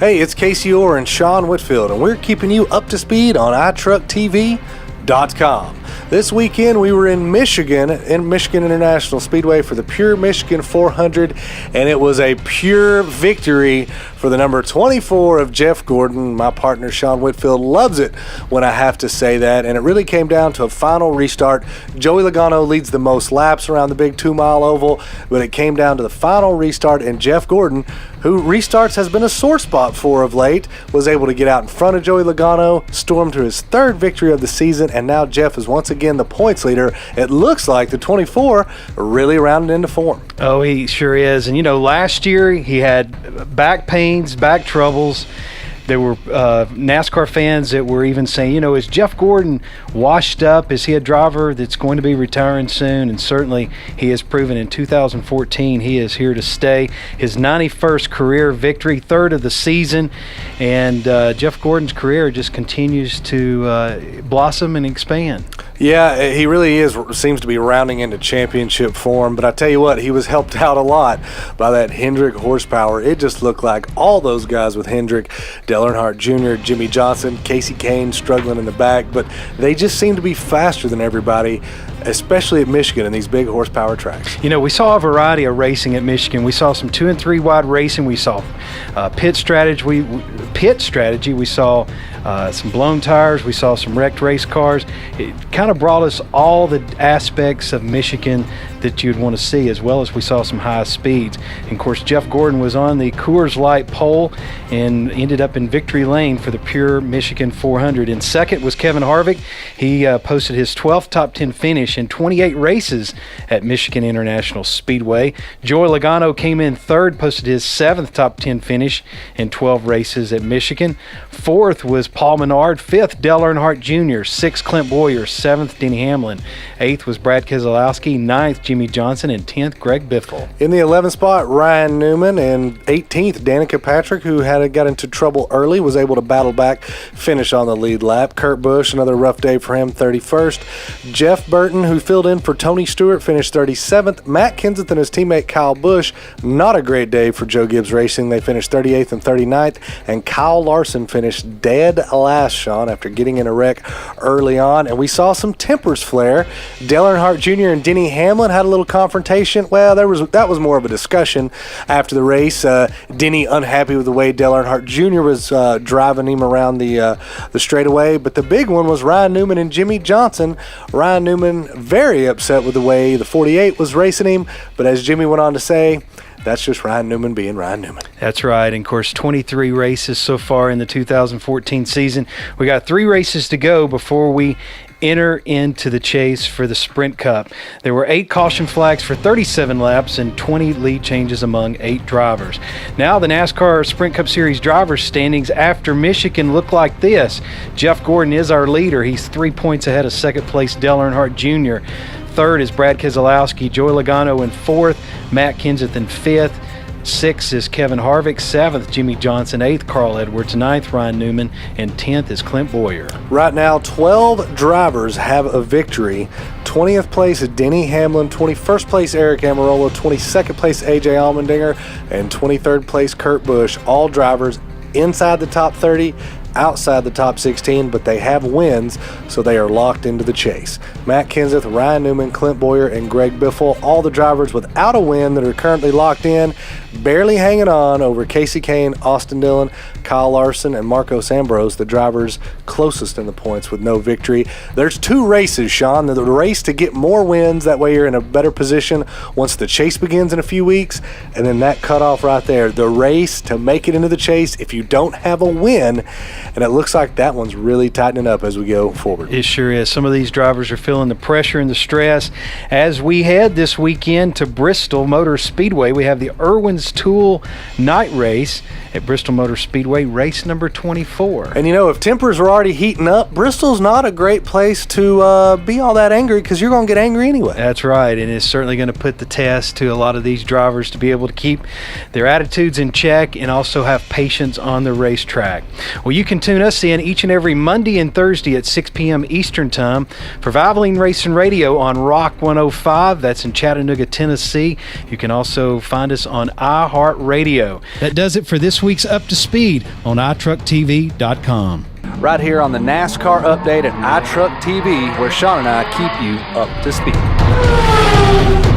Hey, it's Casey Orr and Sean Whitfield, and we're keeping you up to speed on iTruckTV.com. This weekend, we were in Michigan International Speedway for the Pure Michigan 400, and it was a pure victory for the number 24 of Jeff Gordon. My partner, Sean Whitfield, loves it when I have to say that, and it really came down to a final restart. Joey Logano leads the most laps around the big 2-mile oval, but it came down to the final restart, and Jeff Gordon, who restarts has been a sore spot for of late, was able to get out in front of Joey Logano, storm to his third victory of the season, and now Jeff is once again the points leader. It looks like the 24 really rounded into form. Oh, he sure is. And, last year he had back pains, back troubles. There were NASCAR fans that were even saying, is Jeff Gordon washed up? Is he a driver that's going to be retiring soon? And certainly he has proven in 2014 he is here to stay. His 91st career victory, third of the season. And Jeff Gordon's career just continues to blossom and expand. Yeah, he really seems to be rounding into championship form. But I tell you what, he was helped out a lot by that Hendrick horsepower. It just looked like all those guys with Hendrick, Dale Earnhardt Jr., Jimmy Johnson, Casey Kane struggling in the back, but they just seem to be faster than everybody, especially at Michigan in these big horsepower tracks. We saw a variety of racing at Michigan. We saw some 2 and 3 wide racing. We saw pit strategy. We saw some blown tires. We saw some wrecked race cars. It kind of brought us all the aspects of Michigan that you'd want to see, as well as we saw some high speeds. And of course, Jeff Gordon was on the Coors Light pole and ended up in victory lane for the Pure Michigan 400. In second was Kevin Harvick. He posted his 12th top 10 finish in 28 races at Michigan International Speedway. Joey Logano came in third, posted his 7th top 10 finish in 12 races at Michigan. Fourth was Paul Menard. Fifth, Dale Earnhardt Jr. Sixth, Clint Boyer. Seventh, Denny Hamlin. Eighth was Brad Keselowski. Ninth, Jimmy Johnson. And 10th, Greg Biffle. In the 11th spot, Ryan Newman. And 18th, Danica Patrick, who got into trouble early, was able to battle back, finish on the lead lap. Kurt Busch, another rough day for him, 31st. Jeff Burton, who filled in for Tony Stewart, finished 37th. Matt Kenseth and his teammate Kyle Busch, not a great day for Joe Gibbs Racing. They finished 38th and 39th. And Kyle Larson finished dead last, Sean, after getting in a wreck early on. And we saw some tempers flare. Dale Earnhardt Jr. and Denny Hamlin had a little confrontation. Well, that was more of a discussion after the race. Denny unhappy with the way Dale Earnhardt Jr. was driving him around the straightaway. But the big one was Ryan Newman and Jimmy Johnson. Ryan Newman very upset with the way the 48 was racing him. But as Jimmy went on to say, that's just Ryan Newman being Ryan Newman. That's right. And, of course, 23 races so far in the 2014 season. We got 3 races to go before we enter into the chase for the Sprint Cup. There were 8 caution flags for 37 laps and 20 lead changes among 8 drivers. Now the NASCAR Sprint Cup Series drivers standings after Michigan look like this. Jeff Gordon is our leader. He's 3 points ahead of second place Dale Earnhardt Jr. Third is Brad Keselowski. Joey Logano in fourth. Matt Kenseth in fifth. Sixth is Kevin Harvick. Seventh, Jimmy Johnson. Eighth, Carl Edwards. Ninth, Ryan Newman. And 10th is Clint Boyer. Right now, 12 drivers have a victory. 20th place is Denny Hamlin. 21st place, Eric Almirola. 22nd place, A.J. Allmendinger. And 23rd place, Kurt Busch. All drivers inside the top 30, outside the top 16, but they have wins, so they are locked into the chase. Matt Kenseth, Ryan Newman, Clint Boyer, and Greg Biffle, all the drivers without a win that are currently locked in, barely hanging on over Casey Kane, Austin Dillon, Kyle Larson, and Marcos Ambrose, the drivers closest in the points with no victory. There's 2 races, Sean. The race to get more wins, that way you're in a better position once the chase begins in a few weeks, and then that cutoff right there, the race to make it into the chase if you don't have a win. And it looks like that one's really tightening up as we go forward. It sure is. Some of these drivers are feeling the pressure and the stress. As we head this weekend to Bristol Motor Speedway, we have the Irwin's Tool Night Race at Bristol Motor Speedway, race number 24. And if tempers were already heating up, Bristol's not a great place to be all that angry, because you're going to get angry anyway. That's right, and it's certainly going to put the test to a lot of these drivers to be able to keep their attitudes in check and also have patience on the racetrack. Well, you can can tune us in each and every Monday and Thursday at 6 p.m. Eastern Time for Valvoline Racing Radio on Rock 105. That's in Chattanooga, Tennessee. You can also find us on iHeartRadio. That does it for this week's Up to Speed on iTruckTV.com. Right here on the NASCAR Update at iTruck TV, where Sean and I keep you up to speed.